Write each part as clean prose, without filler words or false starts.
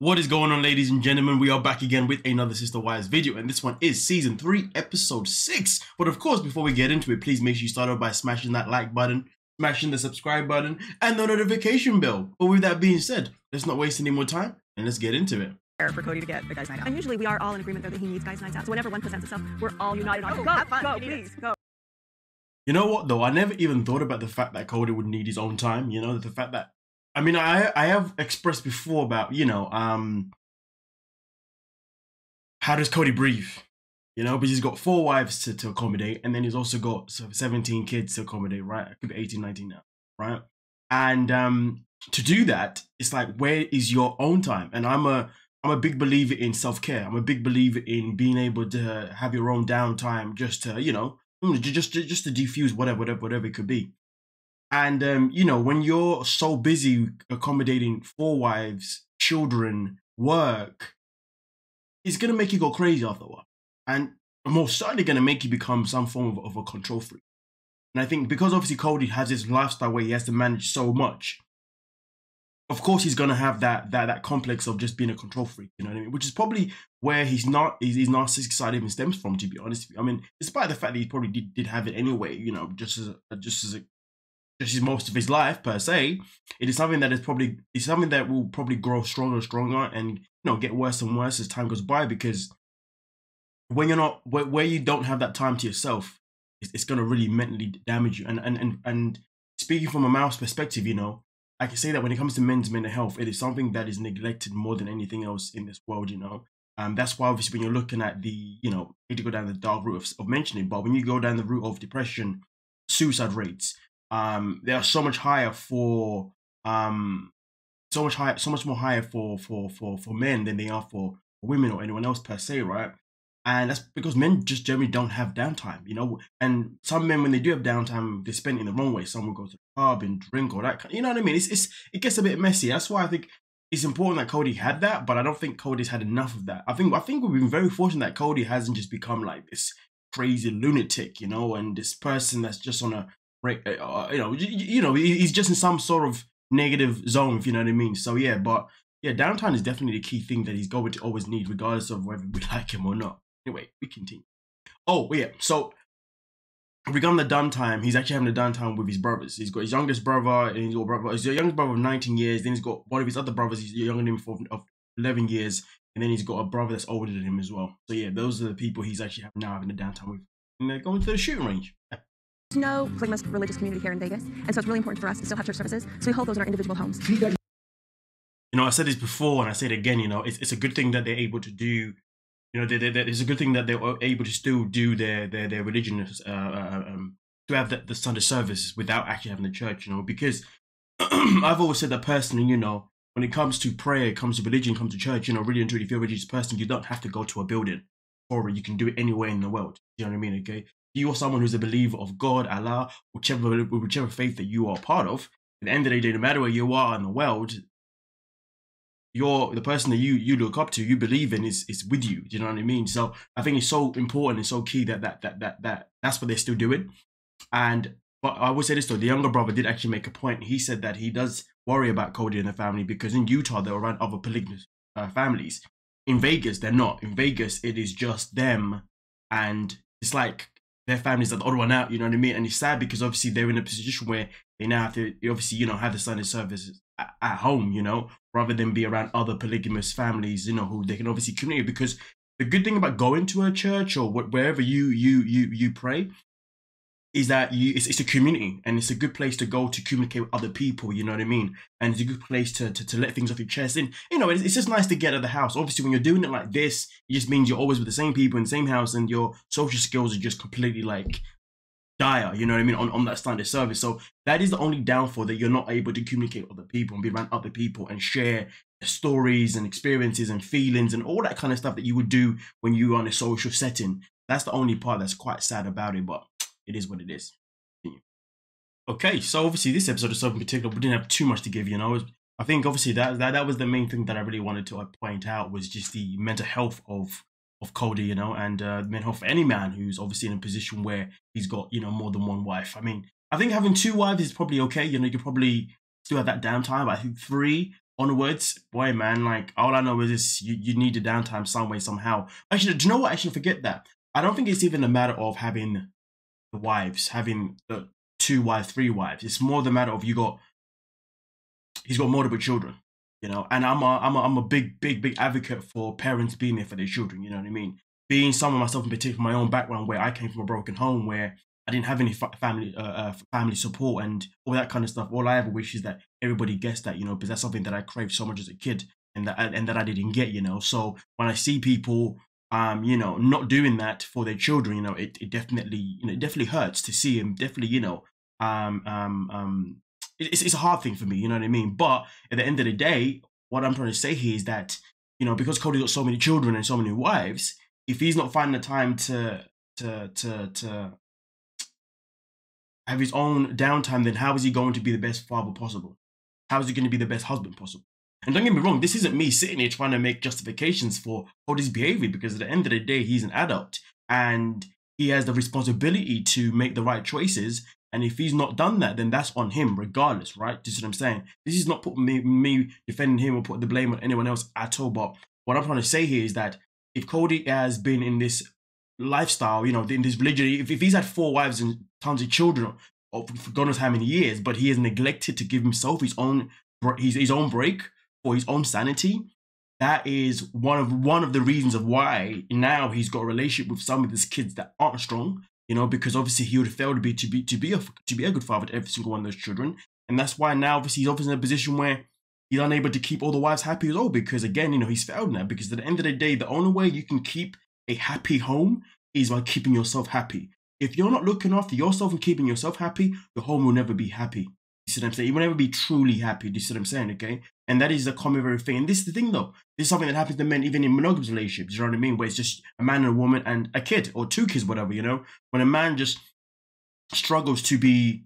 What is going on, ladies and gentlemen? We are back again with another Sister Wives video, and this one is season 3 episode 6. But of course, before we get into it, please make sure you start off by smashing that like button, smashing the subscribe button, and the notification bell. But with that being said, let's not waste any more time and let's get into it. For Kody to get the guys' night out. And usually we are all in agreement that he needs guys' nights out. So whenever one presents itself, we're all united on it. Go, please, go. You know what though? I never even thought about the fact that Kody would need his own time. You know, the fact that, I mean, I have expressed before about, you know, how does Kody breathe? You know, because he's got 4 wives to accommodate, and then he's also got 17 kids to accommodate, right? It could be 18, 19 now, right? And to do that, it's like, where is your own time? And I'm a big believer in self-care. I'm a big believer in being able to have your own downtime, just to, you know, just to diffuse whatever it could be. And you know, when you're so busy accommodating 4 wives, children, work, it's gonna make you go crazy after a while, and most certainly gonna make you become some form of a control freak. And I think because obviously Kody has this lifestyle where he has to manage so much, of course he's gonna have that complex of just being a control freak. You know what I mean? Which is probably where his narcissistic side even stems from, to be honest with you. I mean, despite the fact that he probably did have it anyway, you know, just as most of his life per se, it is something that will probably grow stronger and stronger, and you know, get worse and worse as time goes by, because when you're not where you don't have that time to yourself, it's going to really mentally damage you. And speaking from a male's perspective, you know, I can say that when it comes to men's mental health, it is something that is neglected more than anything else in this world, you know. That's why obviously when you're looking at the, you know, you need to go down the dark route of mentioning, but when you go down the route of depression, suicide rates, they are so much higher for so much more higher for men than they are for women or anyone else per se, right? And that's because men just generally don't have downtime, you know. And some men, when they do have downtime, they spend it in the wrong way. Some will go to the pub and drink or that kind, you know what I mean? It gets a bit messy. That's why I think it's important that Kody had that, but I don't think Kody's had enough of that. I think we've been very fortunate that Kody hasn't just become like this crazy lunatic, you know, and this person that's just on a you know, he's just in some sort of negative zone, if you know what I mean. So yeah, but yeah, downtime is definitely the key thing that he's going to always need, regardless of whether we like him or not. Anyway, we continue. Oh yeah, so regarding the downtime, he's actually having a downtime with his brothers. He's got his youngest brother, and he's a youngest brother of 19 years. Then he's got one of his other brothers. He's younger than him of 11 years, and then he's got a brother that's older than him as well. So yeah, those are the people he's actually having a downtime with, and they're going to the shooting range. There's no polygamous religious community here in Vegas, and so it's really important for us to still have church services, so we hold those in our individual homes. You know, I said this before and I say it again, you know, it's a good thing that they're able to do, you know, it's a good thing that they're able to still do their religion, to have the Sunday service without actually having the church, you know, because I've always said that personally, you know, when it comes to prayer, it comes to religion, it comes to church, you know, really and truly, if you're a religious person, you don't have to go to a building for it. You can do it anywhere in the world. You know what I mean? Okay. You are someone who's a believer of God, Allah, whichever faith that you are part of. At the end of the day, no matter where you are in the world, the person that you look up to, you believe in, is with you. Do you know what I mean? So I think it's so important and so key that's what they're still doing. But I would say this though, the younger brother did actually make a point. He said that he does worry about Kody and the family, because in Utah they're around other polygamous families. In Vegas, they're not. In Vegas, it is just them, and it's like their families are the odd one out, you know what I mean? And it's sad because obviously they're in a position where they now have to obviously, you know, have the Sunday services at home, you know, rather than be around other polygamous families, you know, who they can obviously communicate. Because the good thing about going to a church or wherever you pray is that it's a community, and it's a good place to go to communicate with other people, you know what I mean? And it's a good place to let things off your chest. And, you know, it's just nice to get out of the house. Obviously, when you're doing it like this, it just means you're always with the same people in the same house, and your social skills are just completely, like, dire, you know what I mean, on that Sunday service. So that is the only downfall, that you're not able to communicate with other people and be around other people and share stories and experiences and feelings and all that kind of stuff that you would do when you're on a social setting. That's the only part that's quite sad about it, but it is what it is. Okay, so obviously this episode of something particular, we didn't have too much to give, you know. I think obviously that was the main thing that I really wanted to point out, was just the mental health of Kody, you know, and mental health for any man who's obviously in a position where he's got, you know, more than one wife. I mean, I think having 2 wives is probably okay, you know, you could probably still have that downtime. But I think 3 onwards, boy, man, like, all I know is this, you need the downtime some way, somehow. Actually, do you know what? Actually, forget that. I don't think it's even a matter of having the wives, having the 2 wives, 3 wives. It's more the matter of he's got multiple children, you know. And I'm a big advocate for parents being there for their children. You know what I mean? Being someone myself in particular, my own background, where I came from a broken home, where I didn't have any family support and all that kind of stuff. All I ever wish is that everybody gets that, you know, because that's something that I craved so much as a kid, and that I didn't get, you know. So when I see people, you know, not doing that for their children, you know, it definitely hurts to see him. Definitely, you know, it's a hard thing for me, you know what I mean. But at the end of the day, what I'm trying to say here is that, you know, because Kody's got so many children and so many wives, if he's not finding the time to have his own downtime, then how is he going to be the best father possible? How is he going to be the best husband possible? And don't get me wrong, this isn't me sitting here trying to make justifications for Kody's behavior, because at the end of the day, he's an adult and he has the responsibility to make the right choices. And if he's not done that, then that's on him regardless, right? Do you see what I'm saying? This is not putting me defending him or putting the blame on anyone else at all. But what I'm trying to say here is that if Kody has been in this lifestyle, you know, in this religion, if he's had 4 wives and tons of children for God knows how many years, but he has neglected to give himself his own break for his own sanity, that is one of the reasons of why now he's got a relationship with some of his kids that aren't strong, you know, because obviously he would have failed to be a good father to every single one of those children. And that's why now obviously he's obviously in a position where he's unable to keep all the wives happy as well, because again, you know, he's failed now. Because at the end of the day, the only way you can keep a happy home is by keeping yourself happy. If you're not looking after yourself and keeping yourself happy, your home will never be happy. You see what I'm saying? You will never be truly happy. Do you see what I'm saying? Okay. And that is a common very thing. And this is the thing though. This is something that happens to men even in monogamous relationships. You know what I mean? Where it's just a man and a woman and a kid or 2 kids, whatever, you know? When a man just struggles to be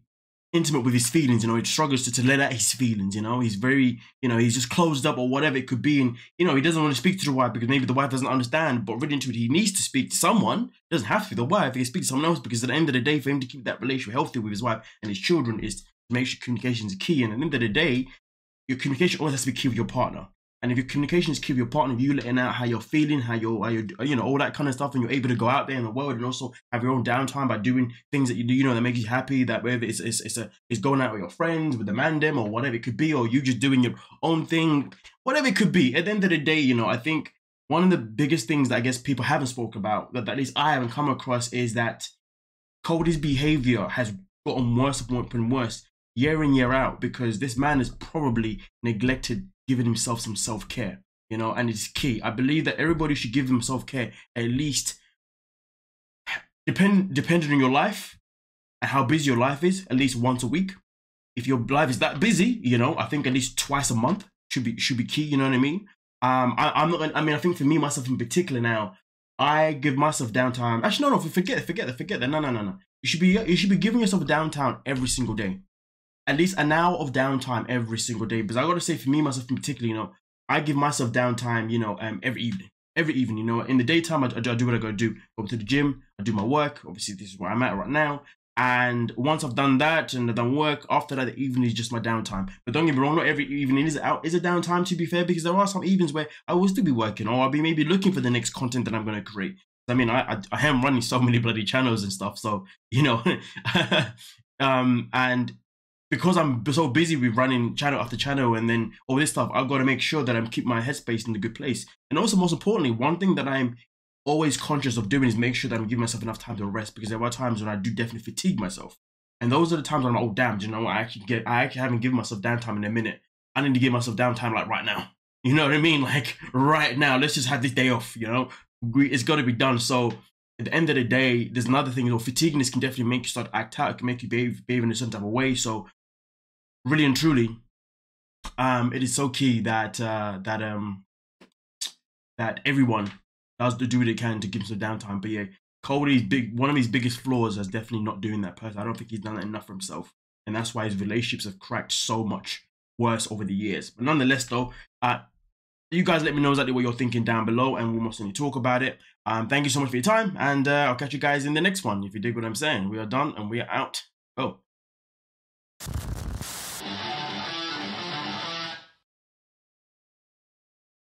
intimate with his feelings, you know, he struggles to let out his feelings, you know, he's very, you know, he's just closed up or whatever it could be. And, you know, he doesn't want to speak to the wife because maybe the wife doesn't understand, but really into it, he needs to speak to someone. It doesn't have to be the wife. He can speak to someone else, because at the end of the day, for him to keep that relationship healthy with his wife and his children is to make sure communication is key. And at the end of the day, your communication always has to be key with your partner. And if your communication is key with your partner, you letting out how you're feeling, how you're, you know, all that kind of stuff, and you're able to go out there in the world and also have your own downtime by doing things that you do, you know, that make you happy. That whether it's going out with your friends, with the mandem, or whatever it could be, or you just doing your own thing, whatever it could be. At the end of the day, you know, I think one of the biggest things that I guess people haven't spoke about, that at least I haven't come across, is that Kody's behavior has gotten worse and worse year in, year out, because this man has probably neglected giving himself some self-care, you know, and it's key. I believe that everybody should give them self-care at least, depending on your life and how busy your life is, at least once a week. If your life is that busy, you know, I think at least twice a month should be key, you know what I mean? I think for me, myself in particular now, I give myself downtime. Actually, no, forget that. No. You should be giving yourself downtime every single day. At least an hour of downtime every single day. Because I gotta say, for me, myself in particular, you know, I give myself downtime, you know, every evening, you know. In the daytime, I do what I gotta do. Go to the gym, I do my work. Obviously, this is where I'm at right now. And once I've done that and I've done work, after that, the evening is just my downtime. But don't get me wrong, not every evening is a downtime, to be fair, because there are some evenings where I will still be working, or I'll be maybe looking for the next content that I'm gonna create. I mean, I am running so many bloody channels and stuff, so, you know, and because I'm so busy with running channel after channel and then all this stuff, I've got to make sure that I'm keeping my headspace in a good place. And also, most importantly, one thing that I'm always conscious of doing is make sure that I'm giving myself enough time to rest, because there are times when I do definitely fatigue myself. And those are the times when I'm like, oh, damn, do you know what? I actually haven't given myself downtime in a minute. I need to give myself downtime like right now. You know what I mean? Like right now, let's just have this day off, you know? It's got to be done. So at the end of the day, there's another thing, you know, fatigueness can definitely make you start to act out. It can make you behave in a certain type of way. So really and truly, it is so key that that everyone does do what they can to give some downtime. But yeah, one of his biggest flaws is definitely not doing that person. I don't think he's done that enough for himself, and that's why his relationships have cracked so much worse over the years. But nonetheless, though, you guys let me know exactly what you're thinking down below, and we'll most certainly talk about it. Thank you so much for your time, and I'll catch you guys in the next one. If you dig what I'm saying, we are done and we are out. Oh.